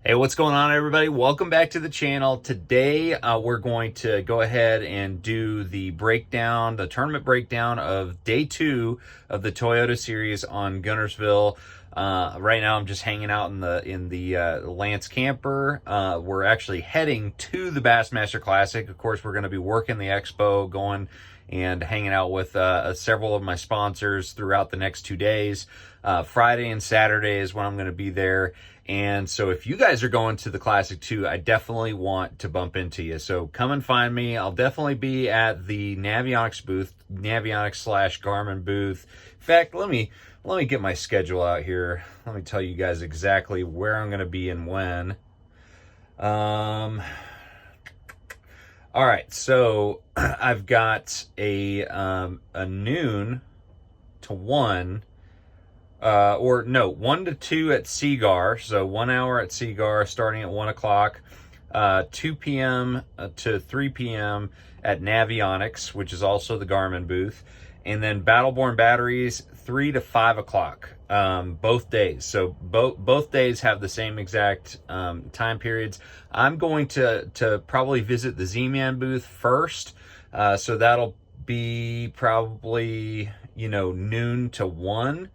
Hey, what's going on, everybody? Welcome back to the channel. Today, we're going to go ahead and do the breakdown, the tournament breakdown of day 2 of the Toyota Series on Guntersville. Right now, I'm just hanging out in the Lance camper. We're actually heading to the Bassmaster Classic. Of course, we're going to be working the expo, going and hanging out with several of my sponsors throughout the next 2 days. Friday and Saturday is when I'm going to be there. And so if you guys are going to the Classic too, I definitely want to bump into you. So come and find me. I'll definitely be at the Navionics booth, Navionics/Garmin booth. In fact, let me get my schedule out here. Let me tell you guys exactly where I'm going to be and when. All right, so I've got a noon to 1. 1 to 2 at Seagar, so 1 hour at Seagar starting at 1 o'clock, 2 p.m. to 3 p.m. at Navionics, which is also the Garmin booth, and then Battleborn Batteries 3 to 5 o'clock, both days. So both days have the same exact time periods. I'm going to probably visit the Z-Man booth first, so that'll be probably, noon to 1.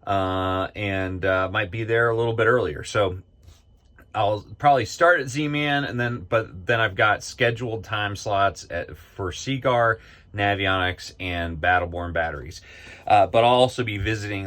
And might be there a little bit earlier. So I'll probably start at Z-Man, but then I've got scheduled time slots for Seagar, Navionics, and Battleborn Batteries. But I'll also be visiting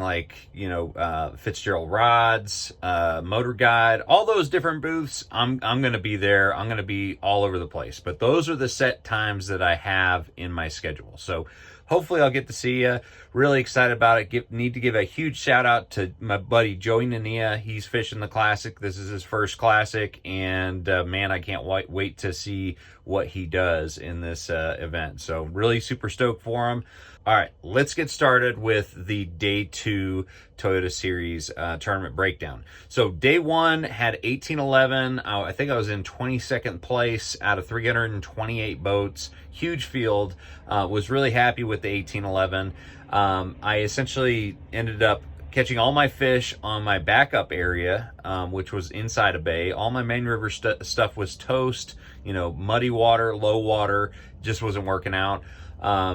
Fitzgerald Rods, Motor Guide, all those different booths. I'm going to be there. I'm going to be all over the place. But those are the set times that I have in my schedule. So hopefully I'll get to see you. Really excited about it. Need to give a huge shout out to my buddy Joey Nania. He's fishing the Classic. This is his first Classic, and man, I can't wait to see what he does in this event. So really super stoked for him. All right, let's get started with the day 2 Toyota Series tournament breakdown. So day 1 had 1811. I think I was in 22nd place out of 328 boats. Huge field. Was really happy with the 1811. I essentially ended up catching all my fish on my backup area, which was inside a bay. All my main river stuff was toast, muddy water, low water, just wasn't working out.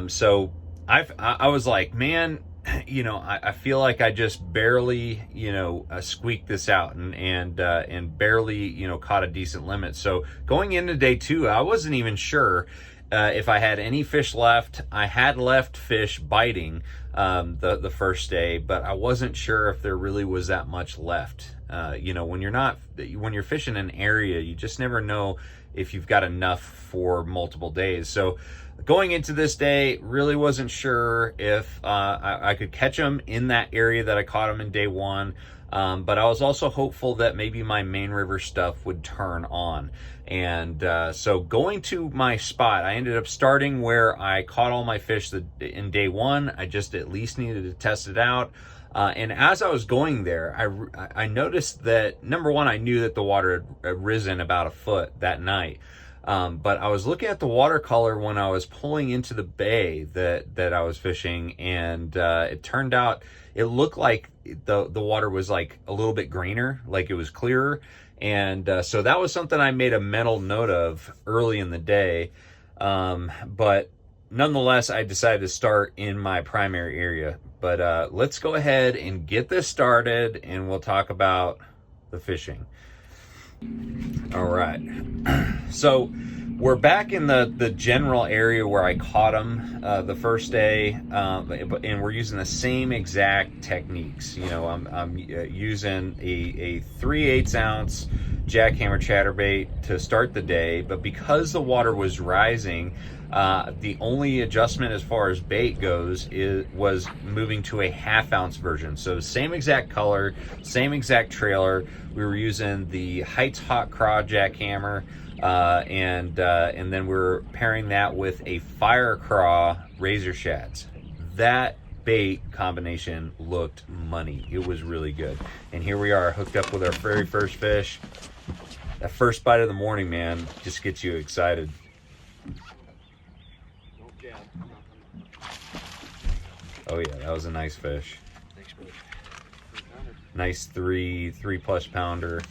So I was like, man, I feel like I just barely, squeaked this out and barely, caught a decent limit. So going into day 2, I wasn't even sure if I had any fish left. I had left fish biting the first day, but I wasn't sure if there really was that much left. When you're fishing an area, you just never know if you've got enough for multiple days. So going into this day, really wasn't sure if I could catch them in that area that I caught them in day 1. But I was also hopeful that maybe my main river stuff would turn on. And so going to my spot, I ended up starting where I caught all my fish in day 1. I just at least needed to test it out. And as I was going there, I noticed that, number one, I knew that the water had risen about a foot that night. But I was looking at the watercolor when I was pulling into the bay that I was fishing, and it turned out it looked like the water was like a little bit greener, like it was clearer. And so that was something I made a mental note of early in the day. But nonetheless, I decided to start in my primary area. But let's go ahead and get this started, and we'll talk about the fishing. All right. So we're back in the general area where I caught them the first day, and we're using the same exact techniques. I'm using a 3/8 ounce jackhammer chatterbait to start the day, but because the water was rising, the only adjustment as far as bait goes was moving to a 1/2 ounce version. So same exact color, same exact trailer. We were using the Heights Hot Craw jackhammer, and then we were pairing that with a Fire Craw razor shads. That bait combination looked money. It was really good. And here we are, hooked up with our very first fish. That first bite of the morning, man, just gets you excited. Oh yeah, that was a nice fish. Nice 3+ pounder.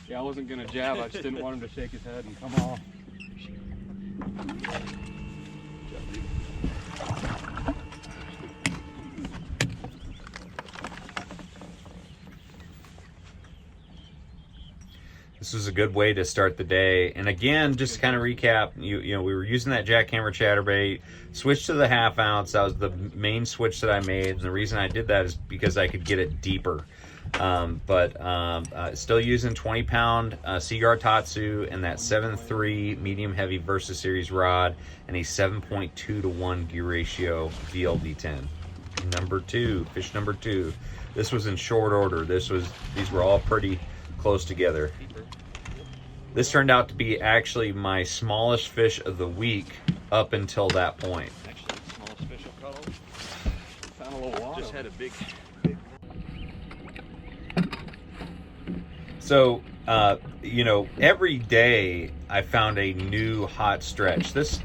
Yeah, I wasn't gonna jab. I just didn't want him to shake his head and come off. This was a good way to start the day. And again, just to kind of recap, you know, we were using that jackhammer chatterbait, switched to the 1/2 ounce. That was the main switch that I made. And the reason I did that is because I could get it deeper. Still using 20-pound Seaguar Tatsu and that 7.3 medium heavy Versa Series rod and a 7.2 to 1 gear ratio VLD10. Number 2, fish number 2. This was in short order. These were all pretty close together. This turned out to be actually my smallest fish of the week up until that point. Actually, the smallest fish I've caught. Found a little wild. Just had a big. So, you know, every day I found a new hot stretch. This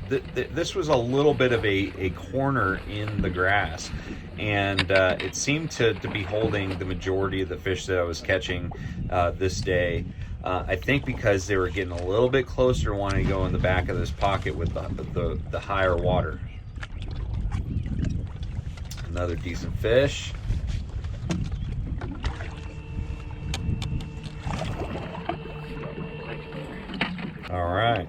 was a little bit of a corner in the grass, and it seemed to be holding the majority of the fish that I was catching this day. I think because they were getting a little bit closer, wanting to go in the back of this pocket with the higher water. Another decent fish. All right.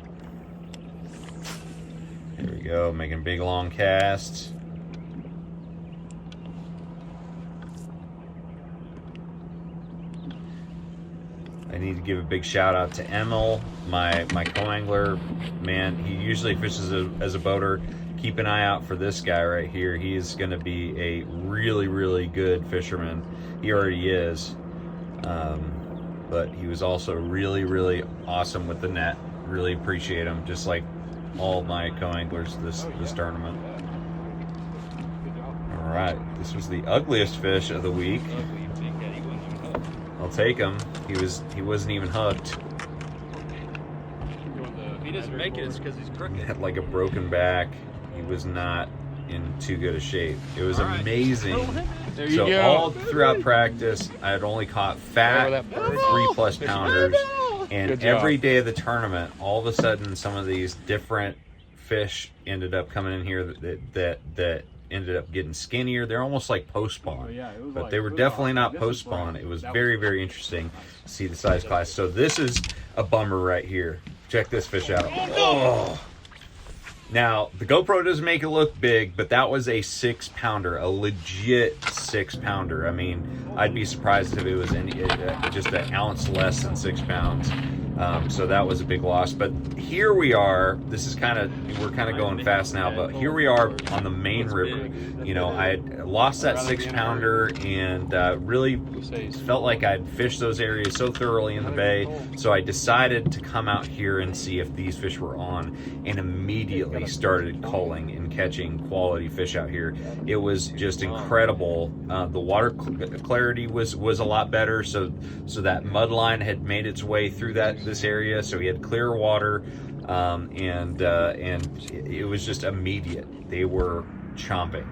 Here we go, making big long casts. I need to give a big shout out to Emil, my co-angler. Man, he usually fishes as a boater. Keep an eye out for this guy right here. He is going to be a really, really good fisherman. He already is. But he was also really, really awesome with the net. Really appreciate him, just like all my co-anglers this tournament. All right, this was the ugliest fish of the week. I'll take him. He wasn't even hooked. If he doesn't make it, it's because he's crooked. He had like a broken back. He was not in too good a shape. It was amazing. There you So go. all throughout practice, I had only caught fat 3+ pounders, and every day of the tournament, all of a sudden, some of these different fish ended up coming in here that ended up getting skinnier. They're almost like post spawn, but they were definitely not post spawn. It was very, very interesting to see the size class. So this is a bummer right here. Check this fish out. Oh. Now, the GoPro doesn't make it look big, but that was a 6-pounder, a legit 6-pounder. I mean, I'd be surprised if it was just an ounce less than 6 pounds. So that was a big loss. But here we are. This is we're kind of going fast now, but here we are on the main river. You know, I had lost that 6-pounder and really felt like I'd fished those areas so thoroughly in the bay. So I decided to come out here and see if these fish were on, and immediately started culling and catching quality fish out here. It was just incredible. The water clarity was a lot better. So that mud line had made its way through this area, so we had clear water, and it was just immediate. They were chomping.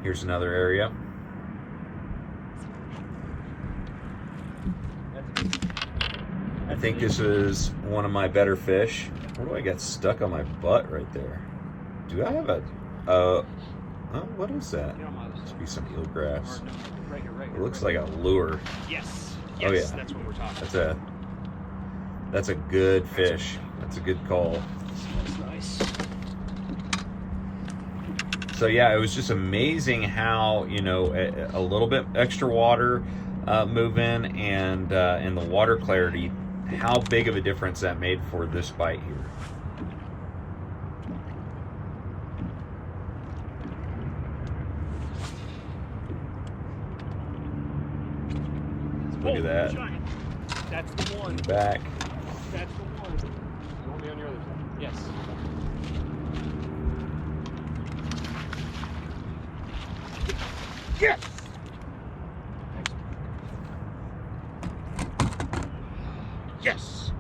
Here's another area. I think this is one of my better fish. What do I got stuck on my butt right there? Do I have oh, what is that? Must be some eelgrass. It looks like a lure. Yes. Oh yeah, That's what we're talking. That's a good fish. That's a good call. That's nice. So yeah, it was just amazing how, you know, a little bit extra water moving and the water clarity, how big of a difference that made for this bite here. Look at that. Giant. That's the one. In the back. That's the one. You want me on your other side? Yes. Yes! Yes!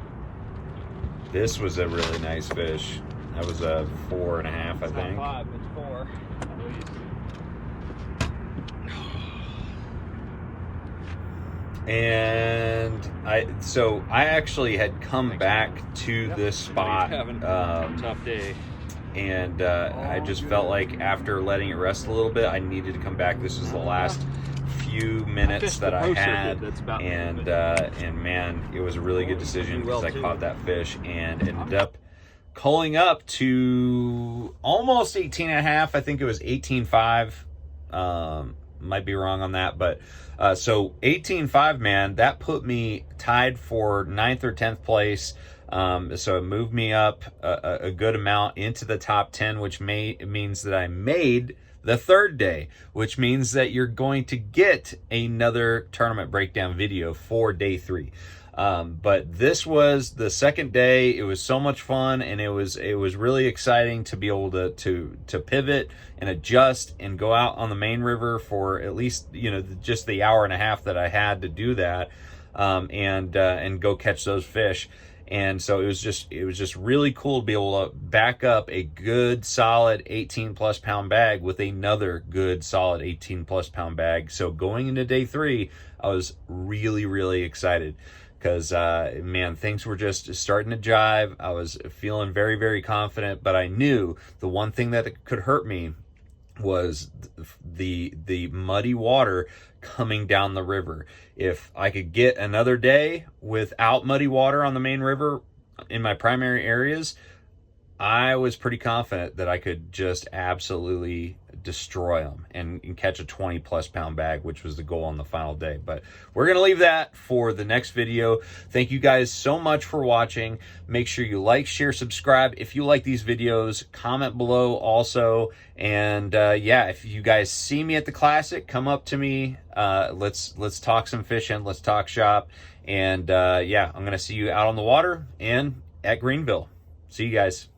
This was a really nice fish. That was a 4.5, I think. Not 5, it's 4. At least. And I actually had come back to this spot, tough day. and I just felt like after letting it rest a little bit, I needed to come back. This was the last few minutes that I had, and man, it was a really good decision because I caught that fish and ended up culling up to almost 18 and a half. I think it was 18.5. Might be wrong on that, but so 18.5, man, that put me tied for 9th or 10th place. So it moved me up a good amount into the top 10, which means that I made the third day, which means that you're going to get another tournament breakdown video for day 3. But this was the second day. It was so much fun, and it was really exciting to be able to pivot and adjust and go out on the main river for at least, you know, just the hour and a half that I had to do that, and go catch those fish. And so it was just really cool to be able to back up a good solid 18 plus pound bag with another good solid 18 plus pound bag. So going into day 3, I was really excited because man, things were just starting to jive. I was feeling very confident, but I knew the one thing that could hurt me was the muddy water coming down the river. If I could get another day without muddy water on the main river in my primary areas, I was pretty confident that I could just absolutely destroy them and catch a 20 plus pound bag, which was the goal on the final day. But we're going to leave that for the next video. Thank you guys so much for watching. Make sure you like, share, subscribe. If you like these videos, comment below also. And yeah, if you guys see me at the Classic, come up to me. Let's talk some fishing. Let's talk shop. And yeah, I'm going to see you out on the water and at Greenville. See you guys.